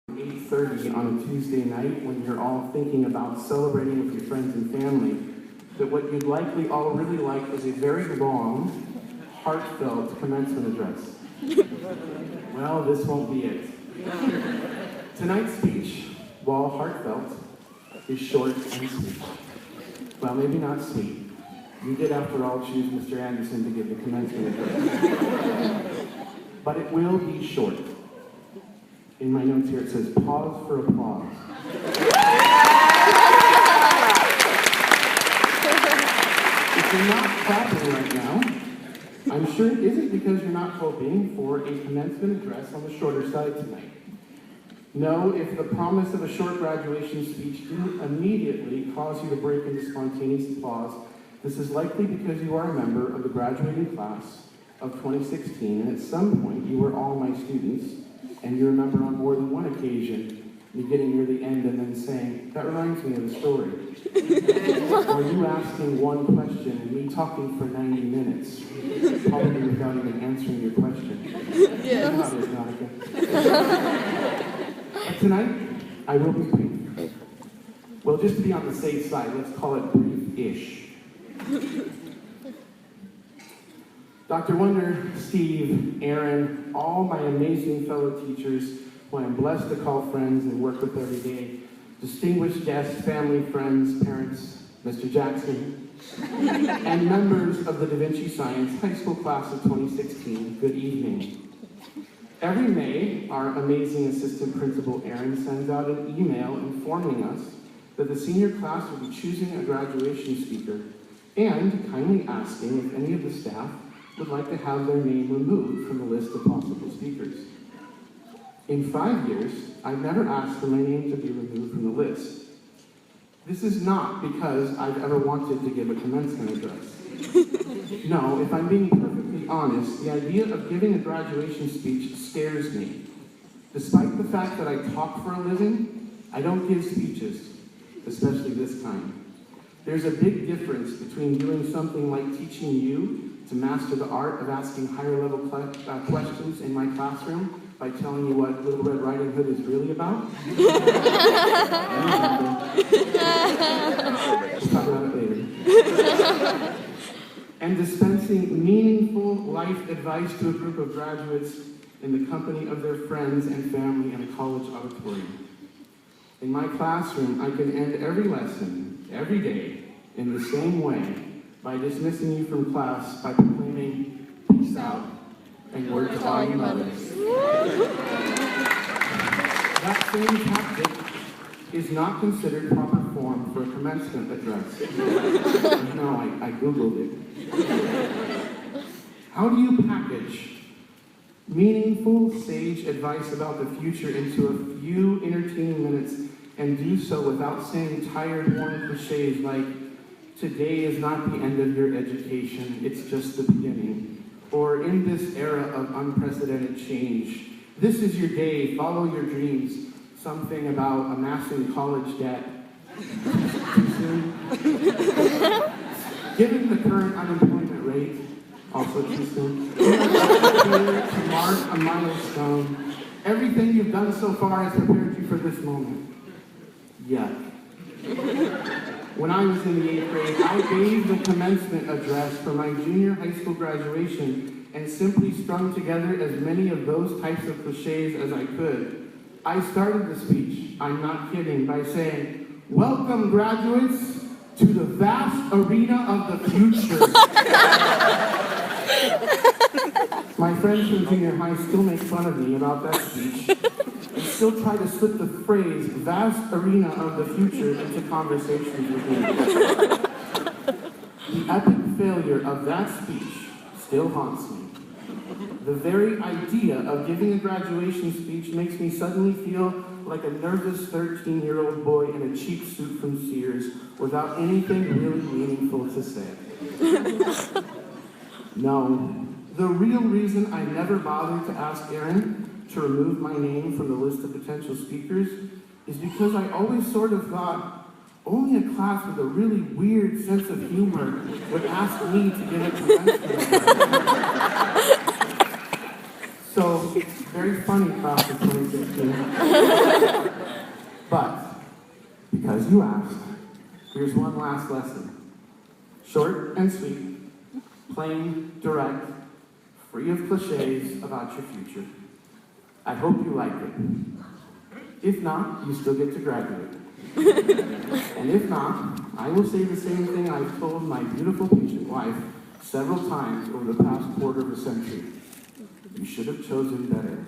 8:30 on a Tuesday night when you're all thinking about celebrating with your friends and family, that what you'd likely all really like is a very long, heartfelt commencement address. Well, this won't be it. Tonight's speech, while heartfelt, is short and sweet. Well, maybe not sweet. You did, after all, choose Mr. Anderson to give the commencement address. But it will be short. In my notes here it says, pause for applause. If you're not clapping right now, I'm sure it isn't because you're not hoping for a commencement address on the shorter side tonight. No, if the promise of a short graduation speech didn't immediately cause you to break into spontaneous applause, this is likely because you are a member of the graduating class of 2016, and at some point you were all my students, and you remember on more than one occasion me getting near the end and then saying, "That reminds me of a story." Or you asking one question and me talking for 90 minutes, probably without even answering your question. Yes. You know how it is, Monica. But tonight, I will be brief. Well, just to be on the safe side, let's call it brief-ish. Dr. Wonder, Steve, Aaron, all my amazing fellow teachers who I am blessed to call friends and work with every day, distinguished guests, family, friends, parents, Mr. Jackson, and members of the Da Vinci Science High School class of 2016, good evening. Every May, our amazing assistant principal, Aaron, sends out an email informing us that the senior class will be choosing a graduation speaker and kindly asking if any of the staff would like to have their name removed from the list of possible speakers. In 5 years, I've never asked for my name to be removed from the list. This is not because I've ever wanted to give a commencement address. No, if I'm being perfectly honest, the idea of giving a graduation speech scares me. Despite the fact that I talk for a living, I don't give speeches, especially this kind. There's a big difference between doing something like teaching you to master the art of asking higher level questions in my classroom by telling you what Little Red Riding Hood is really about. We'll talk about it later. And dispensing meaningful life advice to a group of graduates in the company of their friends and family in a college auditorium. In my classroom, I can end every lesson, every day, in the same way, by dismissing you from class by proclaiming, "Peace out, and word to all you mothers." That same tactic is not considered proper form for a commencement address. No, I Googled it. How do you package meaningful, sage advice about the future into a few entertaining minutes and do so without saying tired, worn cliches like, "Today is not the end of your education, it's just the beginning," or "In this era of unprecedented change, this is your day, follow your dreams," something about amassing college debt. Too soon? Given the current unemployment rate, also too soon. To mark a milestone, everything you've done so far has prepared you for this moment. Yuck. When I was in the 8th grade, I gave the commencement address for my junior high school graduation and simply strung together as many of those types of cliches as I could. I started the speech, I'm not kidding, by saying, "Welcome, graduates, to the vast arena of the future." My friends from junior high still make fun of me about that speech and still try to slip the phrase "vast arena of the future" into conversations with me. The epic failure of that speech still haunts me. The very idea of giving a graduation speech makes me suddenly feel like a nervous 13-year-old boy in a cheap suit from Sears without anything really meaningful to say. No, the real reason I never bothered to ask Aaron to remove my name from the list of potential speakers is because I always sort of thought only a class with a really weird sense of humor would ask me to give a commencement. So, very funny class of 2016. as you asked, here's one last lesson. Short and sweet, plain, direct, free of cliches about your future. I hope you like it. If not, you still get to graduate. And if not, I will say the same thing I've told my beautiful patient wife several times over the past quarter of a century. You should have chosen better.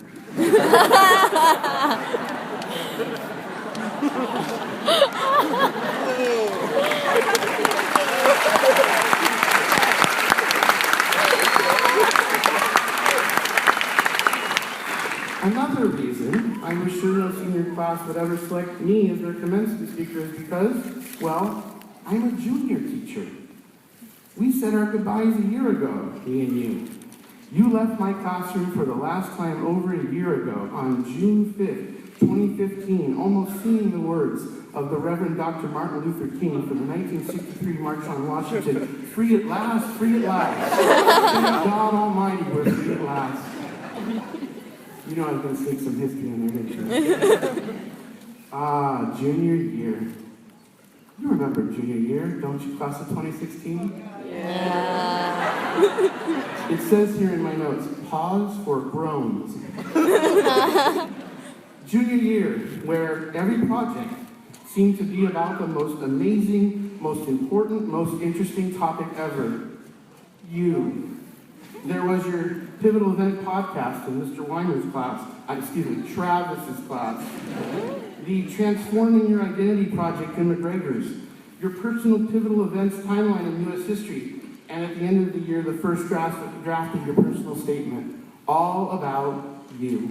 Another reason I'm sure no senior class would ever select me as their commencement speaker is because, well, I'm a junior teacher. We said our goodbyes a year ago, me and you. You left my classroom for the last time over a year ago on June 5th, 2015, almost singing the words of the Reverend Dr. Martin Luther King from the 1963 March on Washington, free at last, free at last. Thank God Almighty, we're free at last. You know I was going to stick some history in there, didn't you? Junior year. You remember junior year, don't you, class of 2016? Yeah. It says here in my notes, pause for groans. Junior year, where every project seemed to be about the most amazing, most important, most interesting topic ever. You. There was your pivotal event podcast in Mr. Weiner's class, Travis's class. The Transforming Your Identity project in McGregor's. Your personal pivotal events timeline in U.S. history. And at the end of the year, the first draft of your personal statement. All about you.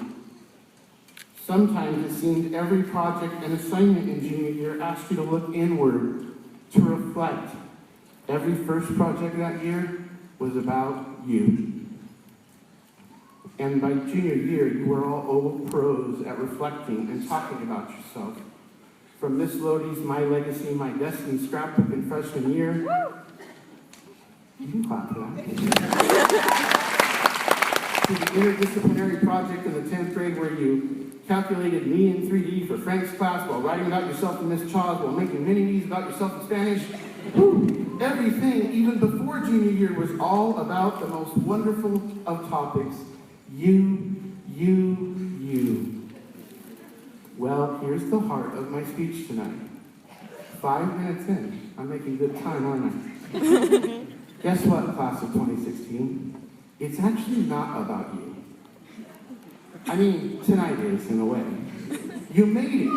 Sometimes it seemed every project and assignment in junior year asked you to look inward, to reflect. Every first project that year was about you. And by junior year, you were all old pros at reflecting and talking about yourself. From Miss Lodi's My Legacy, My Destiny scrapbook in freshman year. You can clap for that. To the interdisciplinary project in the 10th grade where you calculated me in 3D for Frank's class while writing about yourself in Miss Chaw's while making mini-me's about yourself in Spanish. Everything, even before junior year, was all about the most wonderful of topics. You. Well, here's the heart of my speech tonight. 5 minutes in, I'm making good time, aren't I? Guess what, class of 2016? It's actually not about you. I mean, tonight is, in a way. You made it.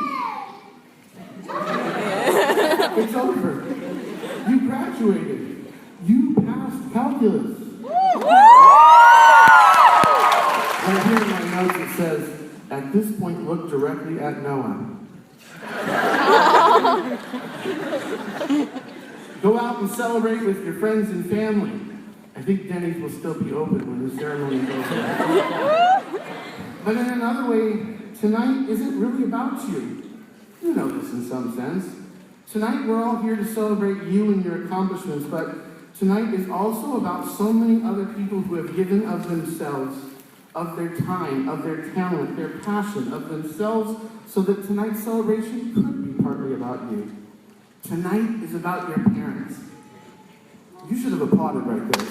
It's over. You graduated. You passed calculus. Right here in my notes it says, at this point look directly at Noah. Go out and celebrate with your friends and family. I think Denny's will still be open when the ceremony goes on. But in another way, tonight isn't really about you. You know this in some sense. Tonight we're all here to celebrate you and your accomplishments, but tonight is also about so many other people who have given of themselves, of their time, of their talent, their passion, of themselves, so that tonight's celebration could be partly about you. Tonight is about your parents. You should have applauded right there.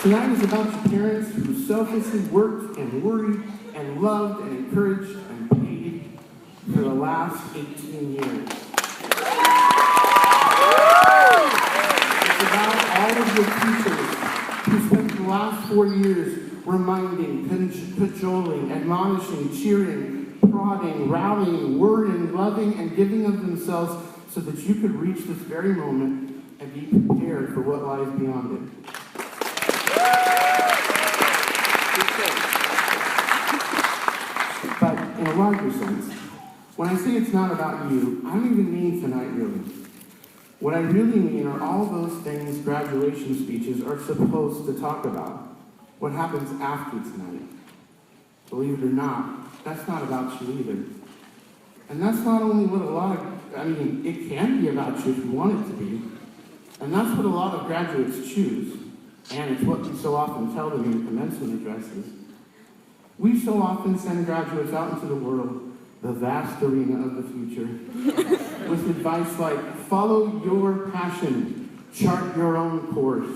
Tonight is about your parents who selflessly worked and worried and loved and encouraged and paid for the last 18 years. It's about all of your teachers who spent the last 4 years reminding, cajoling, admonishing, cheering, prodding, rallying, worrying, loving, and giving of themselves so that you could reach this very moment and be prepared for what lies beyond it. But in a larger sense, when I say it's not about you, I don't even mean tonight really. What I really mean are all those things graduation speeches are supposed to talk about. What happens after tonight. Believe it or not, that's not about you either. And that's not only what it can be about you if you want it to be. And that's what a lot of graduates choose. And it's what we so often tell them in commencement addresses. We so often send graduates out into the world, the vast arena of the future, with advice like, follow your passion, chart your own course,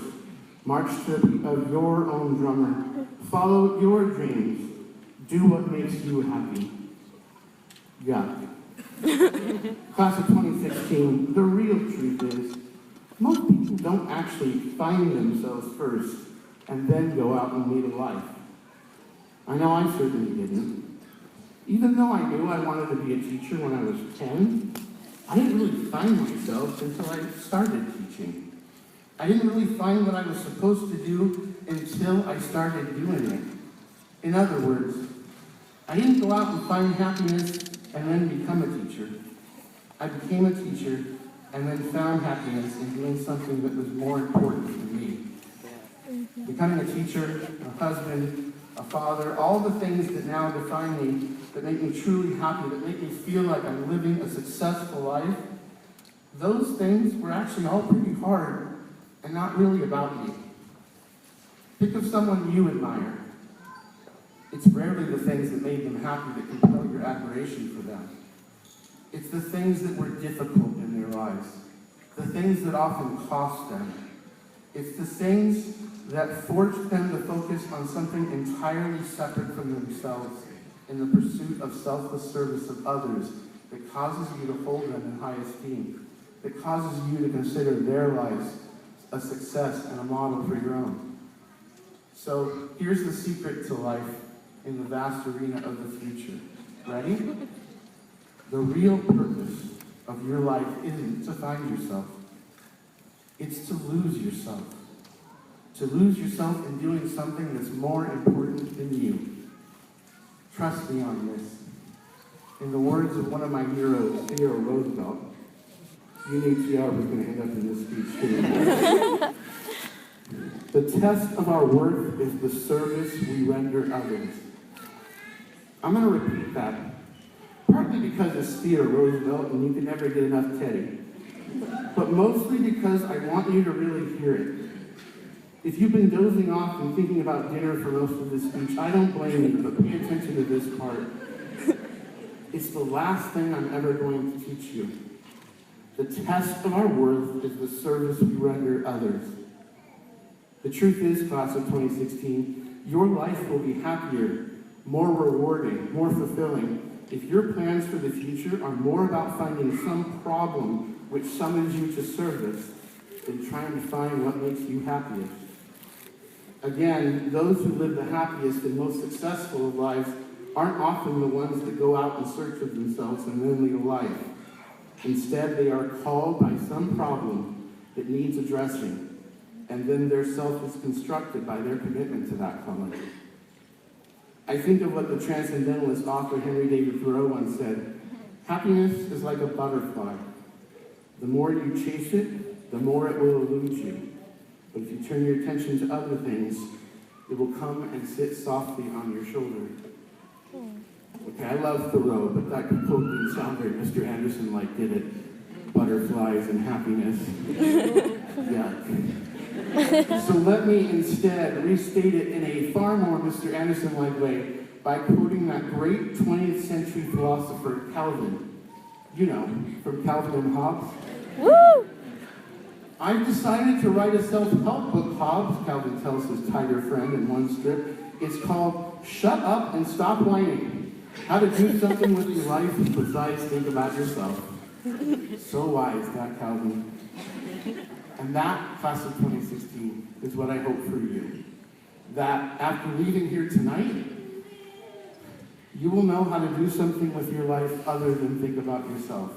march to the beat of your own drummer, follow your dreams, do what makes you happy. Yeah. Class of 2016, the real truth is, most people don't actually find themselves first and then go out and lead a life. I know I certainly didn't. Even though I knew I wanted to be a teacher when I was 10, I didn't really find myself until I started teaching. I didn't really find what I was supposed to do until I started doing it. In other words, I didn't go out and find happiness and then become a teacher. I became a teacher and then found happiness in doing something that was more important to me. Becoming a teacher, a husband, a father, all the things that now define me, that make me truly happy, that make me feel like I'm living a successful life, those things were actually all pretty hard and not really about me. Think of someone you admire. It's rarely the things that made them happy that compel your admiration for them. It's the things that were difficult in their lives, the things that often cost them. It's the things that forced them to focus on something entirely separate from themselves in the pursuit of selfless service of others that causes you to hold them in high esteem, that causes you to consider their lives a success and a model for your own. So here's the secret to life in the vast arena of the future. Ready? The real purpose of your life isn't to find yourself. It's to lose yourself. To lose yourself in doing something that's more important than you. Trust me on this. In the words of one of my heroes, Theodore Roosevelt, UNHCR was going to end up in this speech too. The test of our worth is the service we render others. I'm going to repeat that, partly because it's Theodore Roosevelt and you can never get enough Teddy, but mostly because I want you to really hear it. If you've been dozing off and thinking about dinner for most of this speech, I don't blame you, but pay attention to this part. It's the last thing I'm ever going to teach you. The test of our worth is the service we render others. The truth is, class of 2016, your life will be happier, more rewarding, more fulfilling, if your plans for the future are more about finding some problem which summons you to service than trying to find what makes you happiest. Again, those who live the happiest and most successful of lives aren't often the ones that go out in search of themselves and then lead a life. Instead, they are called by some problem that needs addressing, and then their self is constructed by their commitment to that calling. I think of what the transcendentalist author Henry David Thoreau once said, happiness is like a butterfly. The more you chase it, the more it will elude you. But if you turn your attention to other things, it will come and sit softly on your shoulder. Okay, I love Thoreau, but that quote didn't sound very Mr. Anderson-like, did it? Butterflies and happiness. Yeah. So let me instead restate it in a far more Mr. Anderson-like way by quoting that great 20th century philosopher, Calvin. You know, from Calvin and Hobbes. Woo! I've decided to write a self-help book, Hobbes, Calvin tells his tiger friend in one strip. It's called Shut Up and Stop Whining. How to do something with your life besides think about yourself. So wise, that Calvin. And that, class of 2016, is what I hope for you. That after leaving here tonight, you will know how to do something with your life other than think about yourself.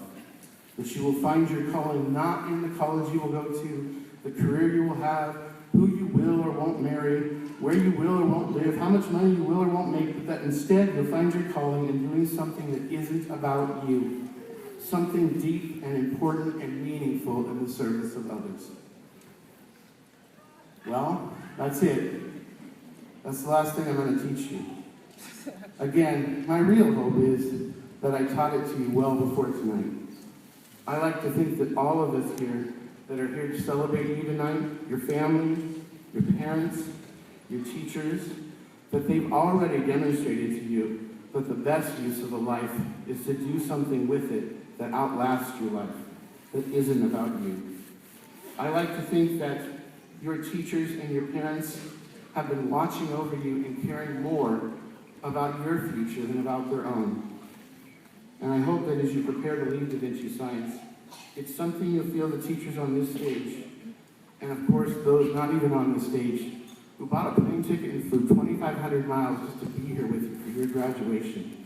That you will find your calling not in the college you will go to, the career you will have, who you will or won't marry, where you will or won't live, how much money you will or won't make, but that instead you'll find your calling in doing something that isn't about you. Something deep and important and meaningful in the service of others. Well, that's it. That's the last thing I'm going to teach you. Again, my real hope is that I taught it to you well before tonight. I like to think that all of us here that are here to celebrate you tonight, your family, your parents, your teachers, that they've already demonstrated to you that the best use of a life is to do something with it that outlasts your life, that isn't about you. I like to think that your teachers and your parents have been watching over you and caring more about your future than about their own. And I hope that as you prepare to leave Da Vinci Science, it's something you'll feel the teachers on this stage, and of course those not even on this stage, who bought a plane ticket and flew 2,500 miles just to be here with you for your graduation,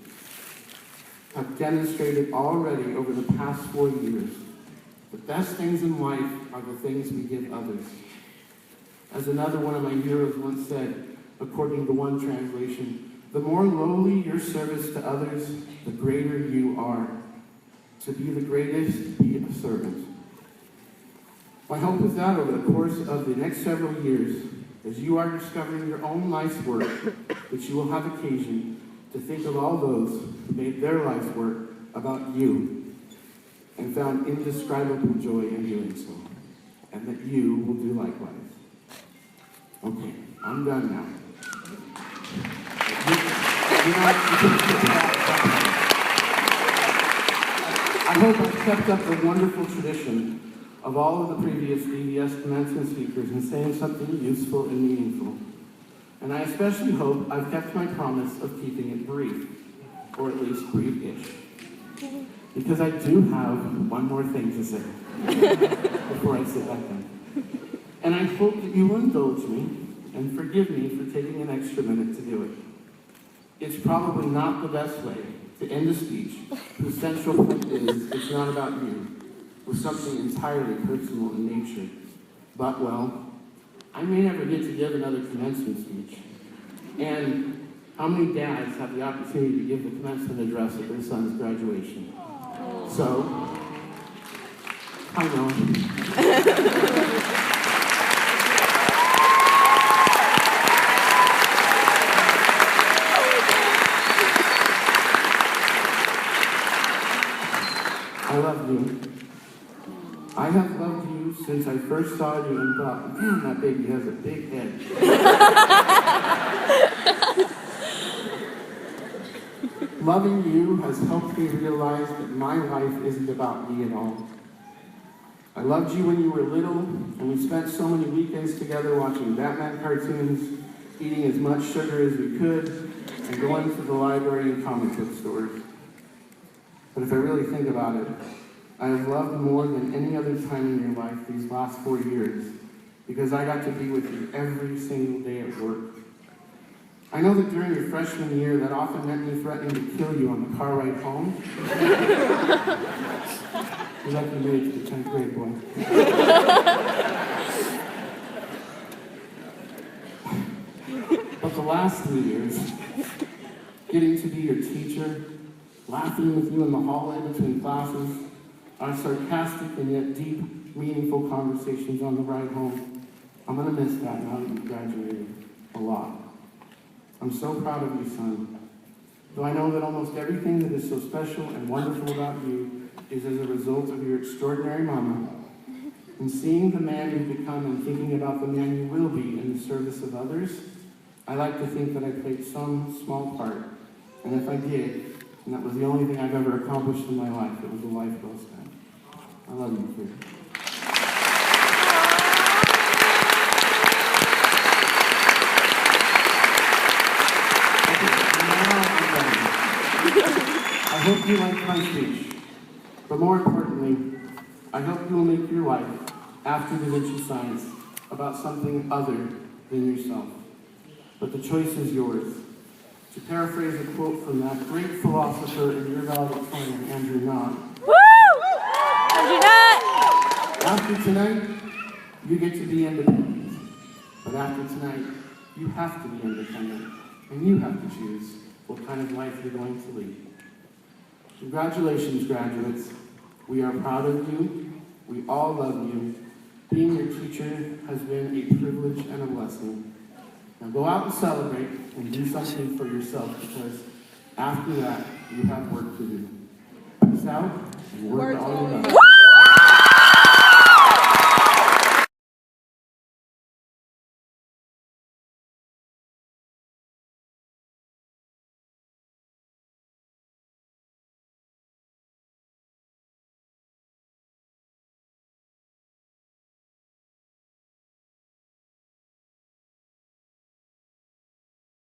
have demonstrated already over the past 4 years the best things in life are the things we give others. As another one of my heroes once said, according to one translation, the more lowly your service to others, the greater you are. To be the greatest, be a servant. My hope is that over the course of the next several years, as you are discovering your own life's work, that you will have occasion to think of all those who made their life's work about you and found indescribable joy in doing so, and that you will do likewise. Okay, I'm done now. I hope I've kept up the wonderful tradition of all of the previous DVS commencement speakers in saying something useful and meaningful. And I especially hope I've kept my promise of keeping it brief, or at least brief-ish. Because I do have one more thing to say before I sit back down. And I hope that you will indulge me and forgive me for taking an extra minute to do it. It's probably not the best way to end a speech whose central point is it's not about you, with something entirely personal in nature. But, well, I may never get to give another commencement speech. And how many dads have the opportunity to give the commencement address at their son's graduation? So, I know. I love you. I have loved you since I first saw you and thought, man, that baby has a big head. Loving you has helped me realize that my life isn't about me at all. I loved you when you were little, and we spent so many weekends together watching Batman cartoons, eating as much sugar as we could, and going to the library and comic book stores. But if I really think about it, I have loved more than any other time in your life these last 4 years, because I got to be with you every single day at work. I know that during your freshman year, that often meant me threatening to kill you on the car ride home. You left me late to the 10th grade, boy. But the last 3 years, getting to be your teacher, laughing with you in the hallway between classes, our sarcastic and yet deep, meaningful conversations on the ride home, I'm going to miss that now that you've graduated a lot. I'm so proud of you, son. Though I know that almost everything that is so special and wonderful about you is as a result of your extraordinary mama. And seeing the man you've become and thinking about the man you will be in the service of others, I like to think that I played some small part. And if I did, and that was the only thing I've ever accomplished in my life, it was a life well spent. I love you, kid. I hope you liked my speech, but more importantly, I hope you will make your life, after Da Vinci Science, about something other than yourself. But the choice is yours. To paraphrase a quote from that great philosopher and your valued friend, Andrew Knott. Woo! Andrew Knott! After tonight, you get to be independent. But after tonight, you have to be independent, and you have to choose what kind of life you're going to lead. Congratulations, graduates. We are proud of you. We all love you. Being your teacher has been a privilege and a blessing. Now go out and celebrate and do something for yourself, because after that, you have work to do. Peace out and work all you love.